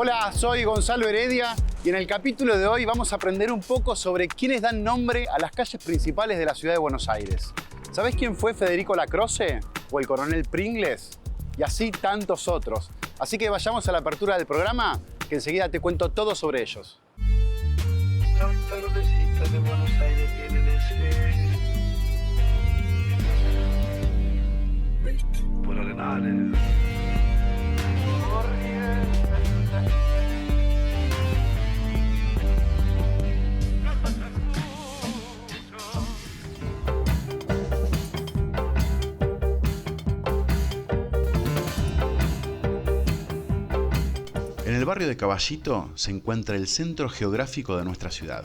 Hola, soy Gonzalo Heredia y en el capítulo de hoy vamos a aprender un poco sobre quiénes dan nombre a las calles principales de la ciudad de Buenos Aires. ¿Sabés quién fue Federico Lacroze o el coronel Pringles? Y así tantos otros. Así que vayamos a la apertura del programa, que enseguida te cuento todo sobre ellos. Las tardecitas de Buenos Aires tienen ese... por arenales. En el barrio de Caballito se encuentra el centro geográfico de nuestra ciudad,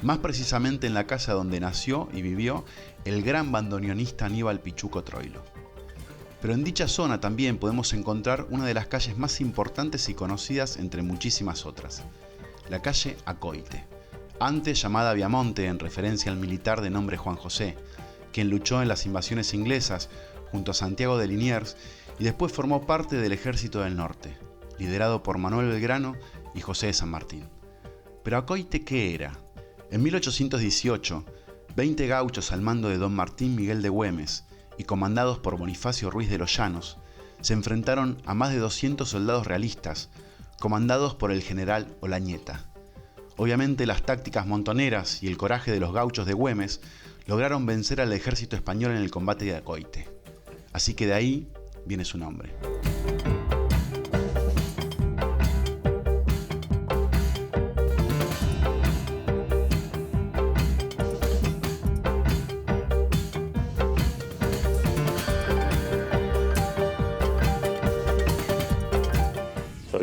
más precisamente en la casa donde nació y vivió el gran bandoneonista Aníbal Pichuco Troilo. Pero en dicha zona también podemos encontrar una de las calles más importantes y conocidas entre muchísimas otras, la calle Acoite, antes llamada Viamonte en referencia al militar de nombre Juan José, quien luchó en las invasiones inglesas junto a Santiago de Liniers y después formó parte del Ejército del Norte, liderado por Manuel Belgrano y José de San Martín. Pero Acoite, ¿qué era? En 1818, 20 gauchos al mando de don Martín Miguel de Güemes y comandados por Bonifacio Ruiz de los Llanos, se enfrentaron a más de 200 soldados realistas, comandados por el general Olañeta. Obviamente las tácticas montoneras y el coraje de los gauchos de Güemes lograron vencer al ejército español en el combate de Acoite. Así que de ahí viene su nombre.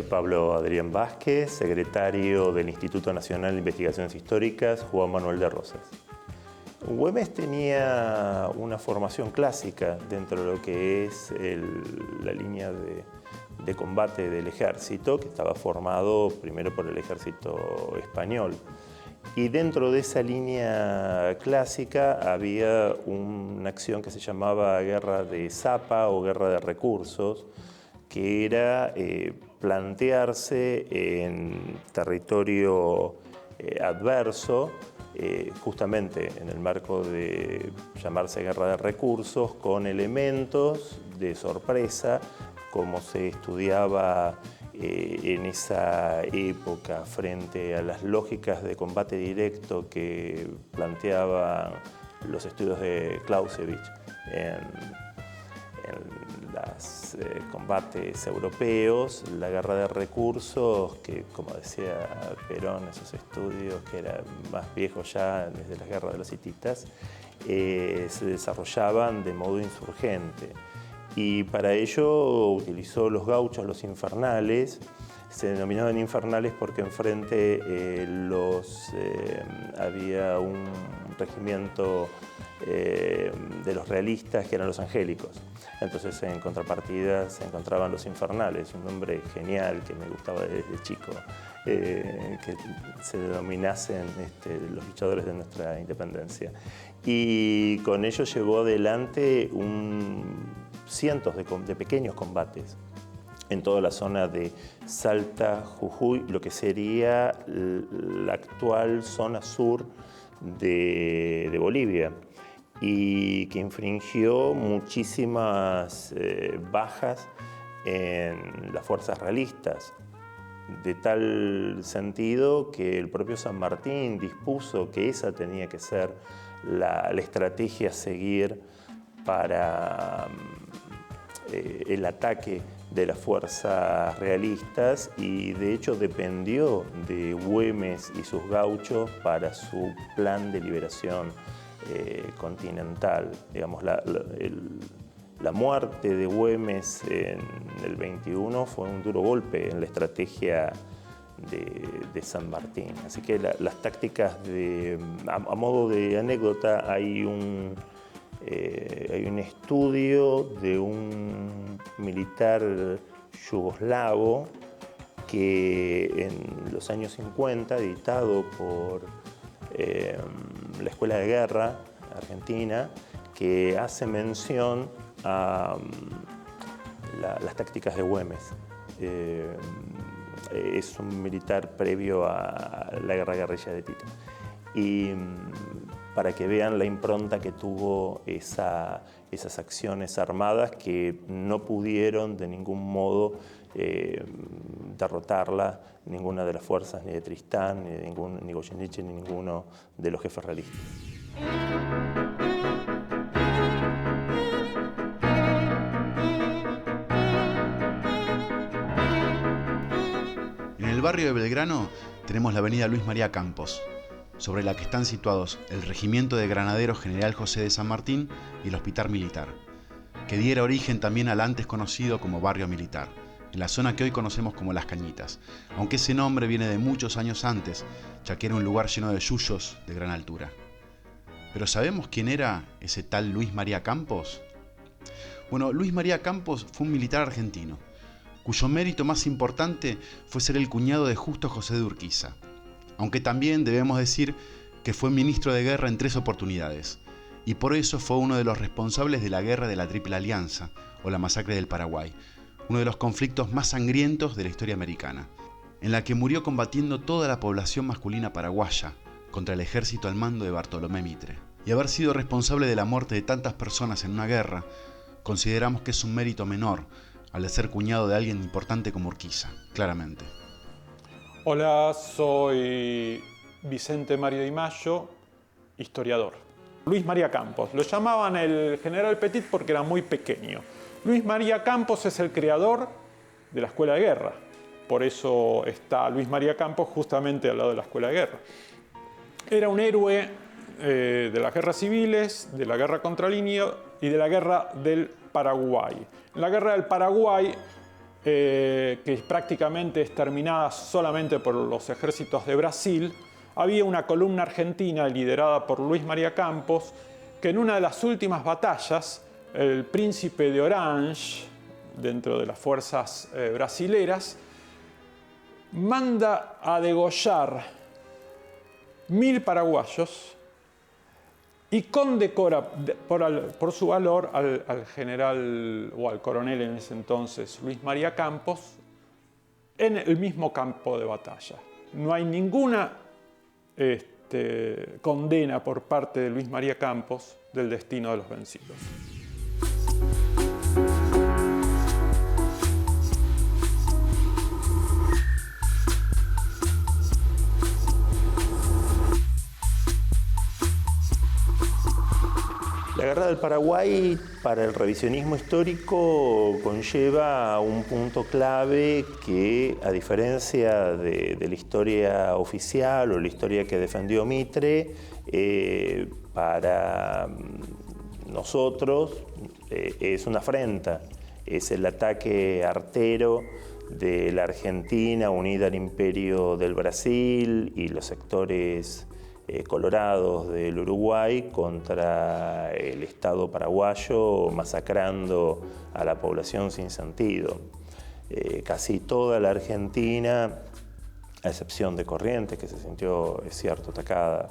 Pablo Adrián Vázquez, secretario del Instituto Nacional de Investigaciones Históricas, Juan Manuel de Rosas. Güemes tenía una formación clásica dentro de lo que es la línea de combate del ejército, que estaba formado primero por el ejército español. Y dentro de esa línea clásica había una acción que se llamaba guerra de zapa o guerra de recursos, que era plantearse en territorio adverso, justamente en el marco de llamarse guerra de recursos, con elementos de sorpresa, como se estudiaba en esa época frente a las lógicas de combate directo que planteaban los estudios de Clausewitz en los combates europeos, la guerra de recursos, que como decía Perón, esos estudios que eran más viejos ya desde la guerra de los hititas, se desarrollaban de modo insurgente. Y para ello utilizó los gauchos, los infernales. Se denominaban infernales porque enfrente había un regimiento de los realistas que eran los angélicos. Entonces en contrapartida se encontraban los infernales, un nombre genial que me gustaba desde chico, que se denominasen los luchadores de nuestra independencia. Y con ello llevó adelante cientos de pequeños combates en toda la zona de Salta, Jujuy, lo que sería la actual zona sur de Bolivia, y que infringió muchísimas bajas en las fuerzas realistas, de tal sentido que el propio San Martín dispuso que esa tenía que ser la estrategia a seguir para el ataque de las fuerzas realistas, y de hecho dependió de Güemes y sus gauchos para su plan de liberación continental. Digamos, la muerte de Güemes en el 21 fue un duro golpe en la estrategia de San Martín. Así que las tácticas a modo de anécdota, hay un estudio de un militar yugoslavo que en los años 50, editado por la Escuela de Guerra Argentina, que hace mención a las tácticas de Güemes. es un militar previo a la guerrilla de Tito. Y para que vean la impronta que tuvo esas acciones armadas que no pudieron de ningún modo derrotarla ninguna de las fuerzas, ni de Tristán, ni Goyeneche, ni ninguno de los jefes realistas. En el barrio de Belgrano tenemos la avenida Luis María Campos, sobre la que están situados el Regimiento de Granaderos General José de San Martín y el Hospital Militar, que diera origen también al antes conocido como Barrio Militar, en la zona que hoy conocemos como Las Cañitas, aunque ese nombre viene de muchos años antes, ya que era un lugar lleno de yuyos de gran altura. ¿Pero sabemos quién era ese tal Luis María Campos? Bueno, Luis María Campos fue un militar argentino, cuyo mérito más importante fue ser el cuñado de Justo José de Urquiza, aunque también debemos decir que fue ministro de guerra en 3 oportunidades, y por eso fue uno de los responsables de la Guerra de la Triple Alianza, o la Masacre del Paraguay, uno de los conflictos más sangrientos de la historia americana, en la que murió combatiendo toda la población masculina paraguaya contra el ejército al mando de Bartolomé Mitre. Y haber sido responsable de la muerte de tantas personas en una guerra, consideramos que es un mérito menor al de ser cuñado de alguien importante como Urquiza, claramente. Hola, soy Vicente Mario Di Maggio, historiador. Luis María Campos, lo llamaban el general Petit porque era muy pequeño. Luis María Campos es el creador de la Escuela de Guerra. Por eso está Luis María Campos justamente al lado de la Escuela de Guerra. Era un héroe de las guerras civiles, de la guerra contra Linio y de la guerra del Paraguay. En la guerra del Paraguay, que prácticamente es terminada solamente por los ejércitos de Brasil, había una columna argentina liderada por Luis María Campos, que en una de las últimas batallas, el príncipe de Orange, dentro de las fuerzas brasileras, manda a degollar 1000 paraguayos y condecora por su valor al general o al coronel en ese entonces, Luis María Campos, en el mismo campo de batalla. No hay ninguna condena por parte de Luis María Campos del destino de los vencidos. La Guerra del Paraguay, para el revisionismo histórico, conlleva un punto clave que, a diferencia de la historia oficial o la historia que defendió Mitre, para nosotros es una afrenta, es el ataque artero de la Argentina unida al Imperio del Brasil y los sectores colorados del Uruguay contra el Estado paraguayo, masacrando a la población sin sentido. Casi toda la Argentina, a excepción de Corrientes, que se sintió, es cierto, atacada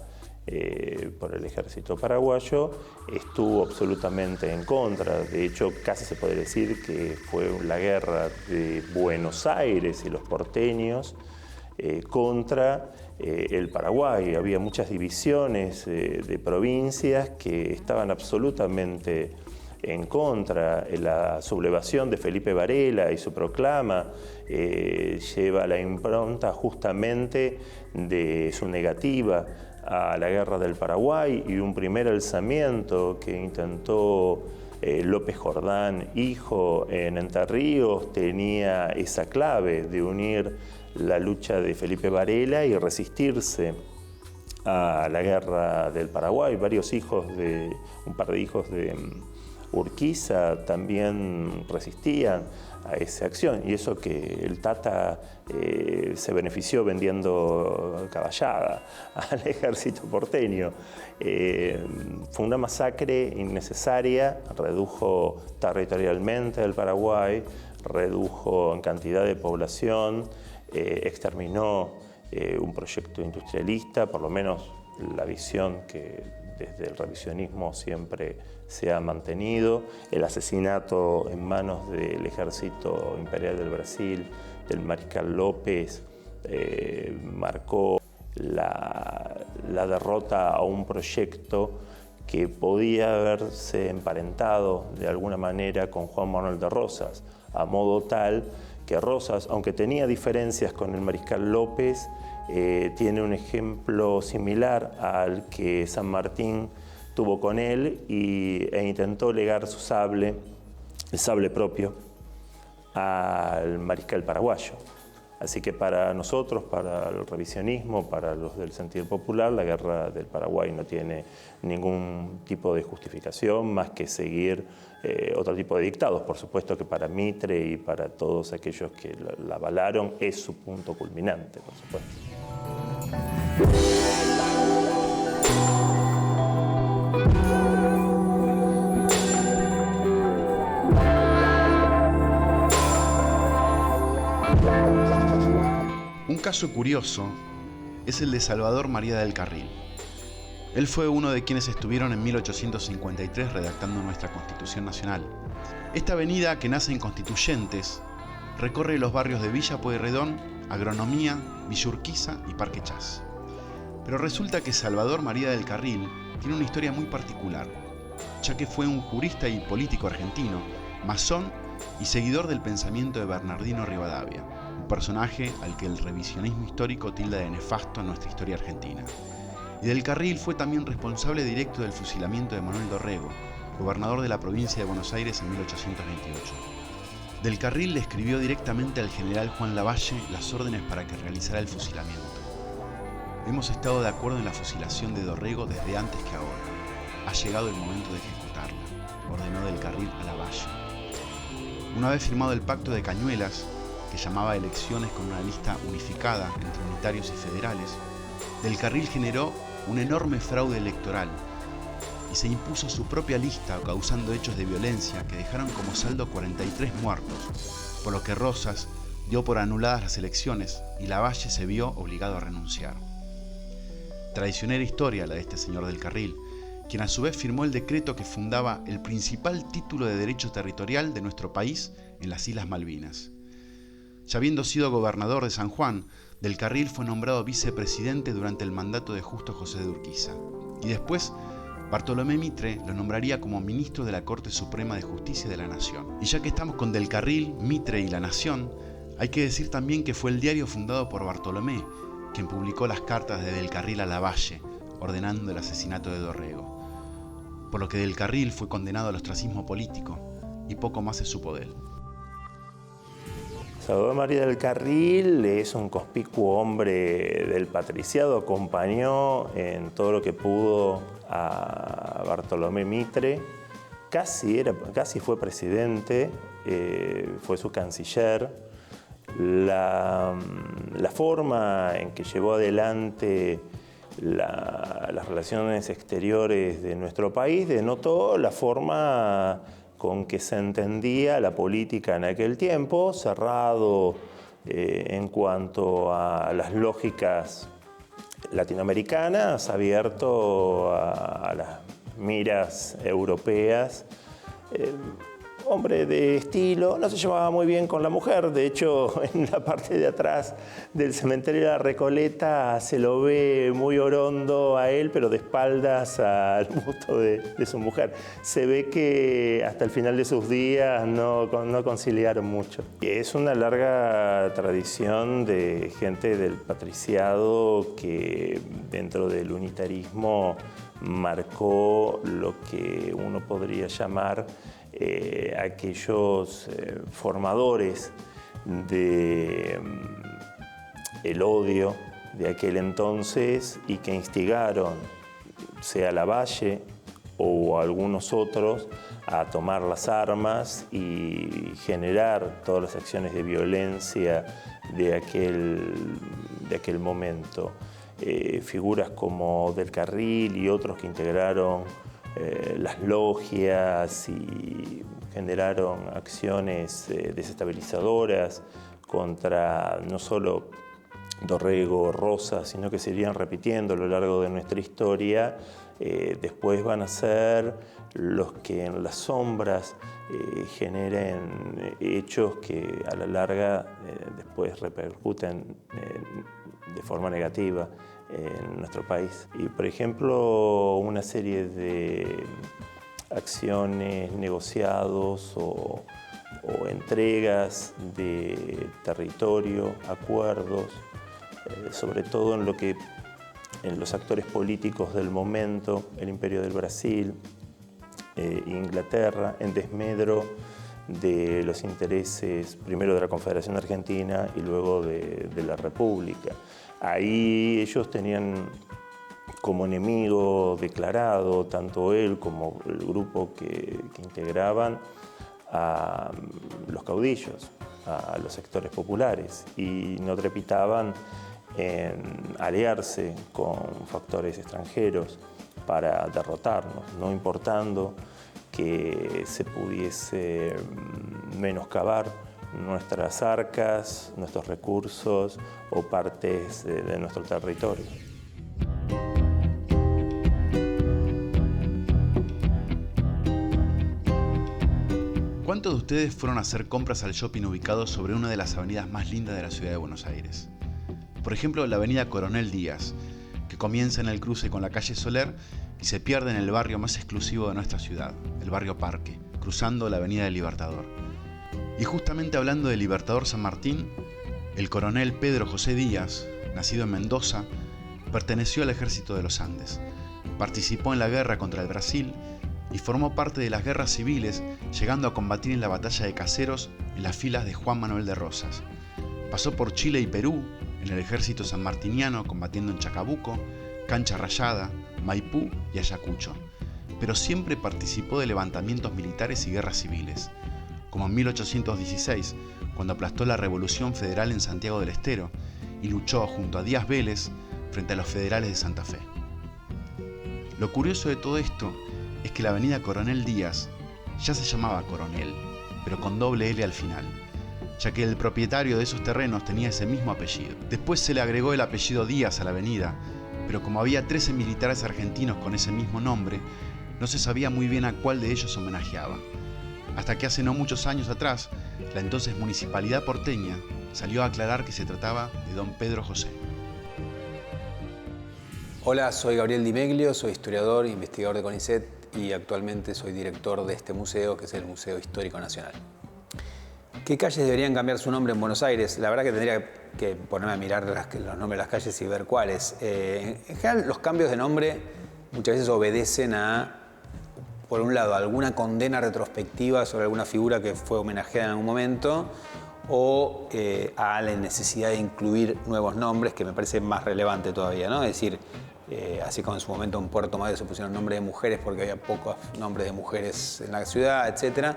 por el ejército paraguayo, estuvo absolutamente en contra. De hecho, casi se puede decir que fue la guerra de Buenos Aires y los porteños contra el Paraguay. Había muchas divisiones de provincias que estaban absolutamente en contra. La sublevación de Felipe Varela y su proclama lleva la impronta justamente de su negativa a la guerra del Paraguay y un primer alzamiento que intentó López Jordán, hijo, en Entre Ríos, tenía esa clave de unir la lucha de Felipe Varela y resistirse a la guerra del Paraguay. Un par de hijos de Urquiza también resistían a esa acción, y eso que el Tata se benefició vendiendo caballada al ejército porteño. Fue una masacre innecesaria, redujo territorialmente el Paraguay, redujo en cantidad de población, exterminó un proyecto industrialista, por lo menos la visión que desde el revisionismo siempre se ha mantenido. El asesinato en manos del ejército imperial del Brasil del mariscal López marcó la derrota a un proyecto que podía haberse emparentado de alguna manera con Juan Manuel de Rosas, a modo tal que Rosas, aunque tenía diferencias con el mariscal López, tiene un ejemplo similar al que San Martín tuvo con él e intentó legar su sable, el sable propio, al mariscal paraguayo. Así que para nosotros, para el revisionismo, para los del sentir popular, la guerra del Paraguay no tiene ningún tipo de justificación más que seguir otro tipo de dictados. Por supuesto que para Mitre y para todos aquellos que la avalaron es su punto culminante, por supuesto. Un caso curioso es el de Salvador María del Carril. Él fue uno de quienes estuvieron en 1853 redactando nuestra Constitución Nacional. Esta avenida, que nace en Constituyentes, recorre los barrios de Villa Pueyrredón, Agronomía, Villa Urquiza y Parque Chas. Pero resulta que Salvador María del Carril tiene una historia muy particular, ya que fue un jurista y político argentino, masón y seguidor del pensamiento de Bernardino Rivadavia, un personaje al que el revisionismo histórico tilda de nefasto en nuestra historia argentina. Y del Carril fue también responsable directo del fusilamiento de Manuel Dorrego, gobernador de la provincia de Buenos Aires en 1828. Del Carril le escribió directamente al general Juan Lavalle las órdenes para que realizara el fusilamiento. Hemos estado de acuerdo en la fusilación de Dorrego desde antes que ahora. Ha llegado el momento de ejecutarla, ordenó del Carril a Lavalle. Una vez firmado el pacto de Cañuelas, que llamaba elecciones con una lista unificada entre unitarios y federales, del Carril generó un enorme fraude electoral y se impuso su propia lista, causando hechos de violencia que dejaron como saldo 43 muertos, por lo que Rosas dio por anuladas las elecciones y Lavalle se vio obligado a renunciar. Traicionera historia la de este señor del Carril, quien a su vez firmó el decreto que fundaba el principal título de derecho territorial de nuestro país en las Islas Malvinas. Ya habiendo sido gobernador de San Juan, del Carril fue nombrado vicepresidente durante el mandato de Justo José de Urquiza. Y después, Bartolomé Mitre lo nombraría como ministro de la Corte Suprema de Justicia de la Nación. Y ya que estamos con del Carril, Mitre y la Nación, hay que decir también que fue el diario fundado por Bartolomé quien publicó las cartas de del Carril a Lavalle, ordenando el asesinato de Dorrego. Por lo que del Carril fue condenado al ostracismo político, y poco más se supo de él. Salvador María del Carril es un conspicuo hombre del patriciado, acompañó en todo lo que pudo a Bartolomé Mitre, casi fue presidente, fue su canciller. La forma en que llevó adelante las relaciones exteriores de nuestro país denotó la forma con que se entendía la política en aquel tiempo, cerrado en cuanto a las lógicas latinoamericanas, abierto a las miras europeas. Hombre de estilo, no se llevaba muy bien con la mujer, de hecho en la parte de atrás del cementerio de la Recoleta se lo ve muy orondo a él, pero de espaldas al busto de su mujer. Se ve que hasta el final de sus días no conciliaron mucho. Y es una larga tradición de gente del patriciado que dentro del unitarismo marcó lo que uno podría llamar aquellos formadores del odio de aquel entonces y que instigaron, sea Lavalle o algunos otros, a tomar las armas y generar todas las acciones de violencia de aquel momento. Figuras como del Carril y otros que integraron las logias y generaron acciones desestabilizadoras contra no solo Dorrego, Rosas, sino que se irían repitiendo a lo largo de nuestra historia. Después van a ser los que en las sombras generen hechos que a la larga después repercuten de forma negativa en nuestro país. Y por ejemplo, una serie de acciones, negociados o entregas de territorio, acuerdos, sobre todo en los actores políticos del momento, el Imperio del Brasil, Inglaterra, en desmedro de los intereses primero de la Confederación Argentina y luego de la República. Ahí ellos tenían como enemigo declarado, tanto él como el grupo que integraban, a los caudillos, a los sectores populares, y no trepitaban en aliarse con factores extranjeros para derrotarnos, no importando que se pudiese menoscabar nuestras arcas, nuestros recursos o partes de nuestro territorio. ¿Cuántos de ustedes fueron a hacer compras al shopping ubicado sobre una de las avenidas más lindas de la ciudad de Buenos Aires? Por ejemplo, la avenida Coronel Díaz, que comienza en el cruce con la calle Soler y se pierde en el barrio más exclusivo de nuestra ciudad, el barrio Parque, cruzando la avenida del Libertador. Y justamente hablando del Libertador San Martín, el coronel Pedro José Díaz, nacido en Mendoza, perteneció al ejército de los Andes. Participó en la guerra contra el Brasil y formó parte de las guerras civiles, llegando a combatir en la batalla de Caseros en las filas de Juan Manuel de Rosas. Pasó por Chile y Perú, en el ejército sanmartiniano combatiendo en Chacabuco, Cancha Rayada, Maipú y Ayacucho, pero siempre participó de levantamientos militares y guerras civiles, como en 1816, cuando aplastó la Revolución Federal en Santiago del Estero y luchó junto a Díaz Vélez frente a los federales de Santa Fe. Lo curioso de todo esto es que la avenida Coronel Díaz ya se llamaba Coronel, pero con doble L al final, ya que el propietario de esos terrenos tenía ese mismo apellido. Después se le agregó el apellido Díaz a la avenida, pero como había 13 militares argentinos con ese mismo nombre, no se sabía muy bien a cuál de ellos homenajeaba. Hasta que hace no muchos años atrás, la entonces Municipalidad porteña salió a aclarar que se trataba de don Pedro José. Hola, soy Gabriel Di Meglio, soy historiador e investigador de CONICET y actualmente soy director de este museo, que es el Museo Histórico Nacional. ¿Qué calles deberían cambiar su nombre en Buenos Aires? La verdad que tendría que ponerme a mirar los nombres de las calles y ver cuáles. En general, los cambios de nombre muchas veces obedecen a, por un lado, alguna condena retrospectiva sobre alguna figura que fue homenajeada en algún momento, o a la necesidad de incluir nuevos nombres, que me parece más relevante todavía, ¿no? Es decir, así como en su momento en Puerto Madero se pusieron nombres de mujeres porque había pocos nombres de mujeres en la ciudad, etc.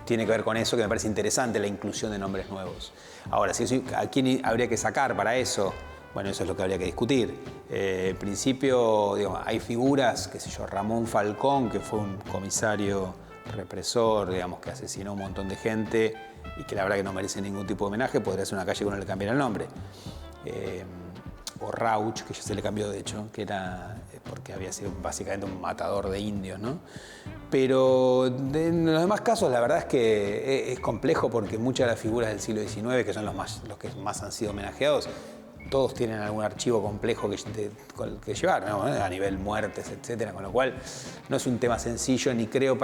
Tiene que ver con eso, que me parece interesante, la inclusión de nombres nuevos. Ahora, ¿a quién habría que sacar para eso? Bueno, eso es lo que habría que discutir. En principio, digamos, hay figuras, qué sé yo, Ramón Falcón, que fue un comisario represor, digamos, que asesinó a un montón de gente y que la verdad que no merece ningún tipo de homenaje, podría ser una calle que uno le cambiara el nombre. O Rauch, que ya se le cambió de hecho, que era porque había sido básicamente un matador de indios, ¿no? Pero en los demás casos la verdad es que es complejo porque muchas de las figuras del siglo XIX, que son los que más han sido homenajeados, todos tienen algún archivo complejo que llevar, ¿no? A nivel muertes, etcétera, con lo cual no es un tema sencillo, ni creo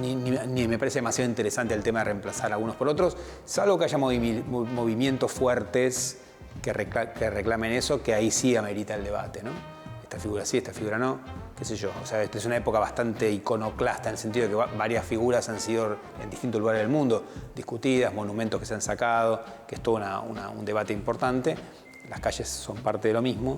ni me parece demasiado interesante el tema de reemplazar a unos por otros, salvo que haya movimientos fuertes que reclamen eso, que ahí sí amerita el debate, ¿no? Esta figura sí, esta figura no, qué sé yo. O sea, esta es una época bastante iconoclasta en el sentido de que varias figuras han sido en distintos lugares del mundo discutidas, monumentos que se han sacado, que es todo un debate importante. Las calles son parte de lo mismo.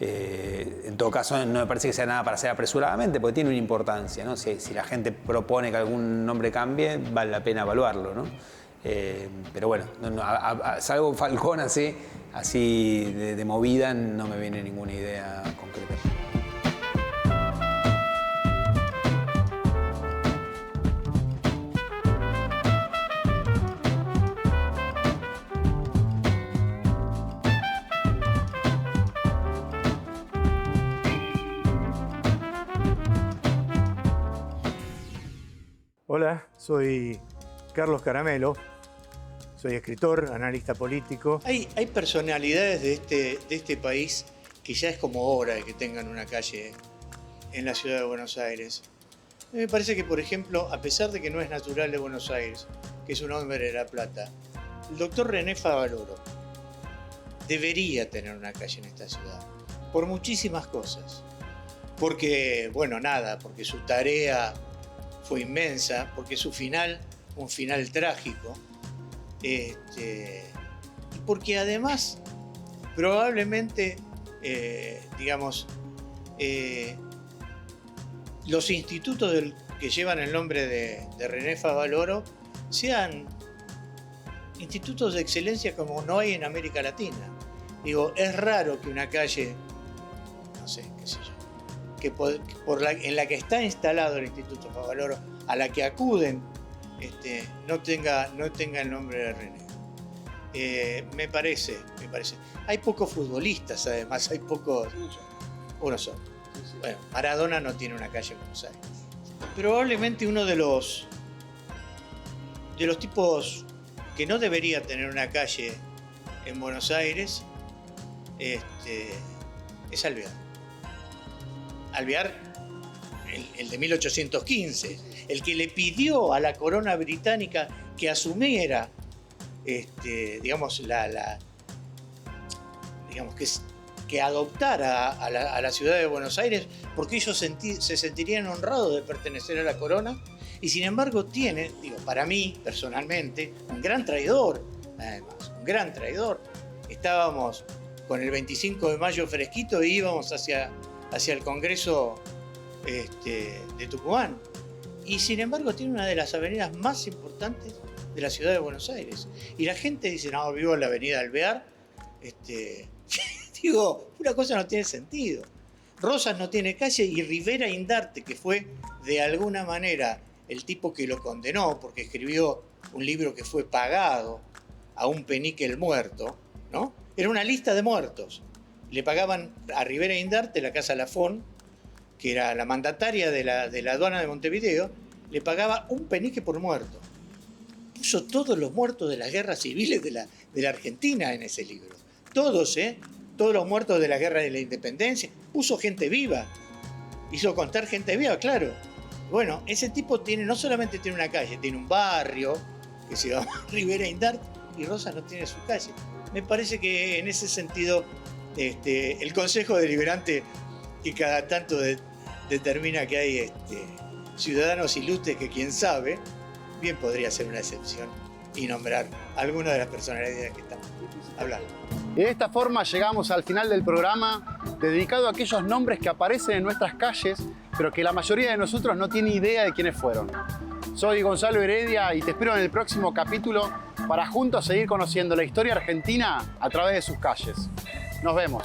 En todo caso, no me parece que sea nada para hacer apresuradamente, porque tiene una importancia, ¿no? Si la gente propone que algún nombre cambie, vale la pena evaluarlo, ¿no? Pero bueno, salvo Falcón así de movida, no me viene ninguna idea concreta. Hola, soy Carlos Caramelo, soy escritor, analista político. Hay personalidades de este país que ya es como hora de que tengan una calle en la ciudad de Buenos Aires. A mí me parece que, por ejemplo, a pesar de que no es natural de Buenos Aires, que es un hombre de La Plata, el doctor René Favaloro debería tener una calle en esta ciudad, por muchísimas cosas. Porque, porque su tarea fue inmensa, porque su final, un final trágico, y porque además probablemente, los institutos que llevan el nombre de René Favaloro sean institutos de excelencia como no hay en América Latina. Digo, es raro que una calle, no sé, qué sé yo, en la que está instalado el Instituto Favaloro, a la que acuden, no tenga el nombre de René. Me parece. Hay pocos futbolistas, además, hay pocos. Uno solo. Bueno, Maradona no tiene una calle en Buenos Aires. Probablemente uno de los tipos que no debería tener una calle en Buenos Aires es Alvear. Alvear, el de 1815, el que le pidió a la corona británica que asumiera, que adoptara a la ciudad de Buenos Aires, porque ellos se sentirían honrados de pertenecer a la corona, y sin embargo tiene, para mí personalmente, un gran traidor, además, un gran traidor. Estábamos con el 25 de mayo fresquito y íbamos hacia el Congreso de Tucumán. Y sin embargo tiene una de las avenidas más importantes de la ciudad de Buenos Aires. Y la gente dice, no, vivo en la avenida Alvear. Una cosa no tiene sentido. Rosas no tiene calle y Rivera Indarte, que fue de alguna manera el tipo que lo condenó porque escribió un libro que fue pagado a un penique el muerto, ¿no? Era una lista de muertos. Le pagaban a Rivera Indarte, la Casa Lafón, que era la mandataria de la aduana de Montevideo, le pagaba un penique por muerto. Puso todos los muertos de las guerras civiles de la Argentina en ese libro. Todos, todos los muertos de la guerra de la independencia. Puso gente viva. Hizo contar gente viva, claro. Bueno, ese tipo no solamente tiene una calle, tiene un barrio que se llama Rivera Indarte y Rosas no tiene su calle. Me parece que en ese sentido el Consejo Deliberante, que cada tanto determina que hay ciudadanos ilustres que quién sabe, bien podría ser una excepción y nombrar algunas de las personalidades que estamos hablando. Y de esta forma llegamos al final del programa dedicado a aquellos nombres que aparecen en nuestras calles, pero que la mayoría de nosotros no tiene idea de quiénes fueron. Soy Gonzalo Heredia y te espero en el próximo capítulo para juntos seguir conociendo la historia argentina a través de sus calles. Nos vemos.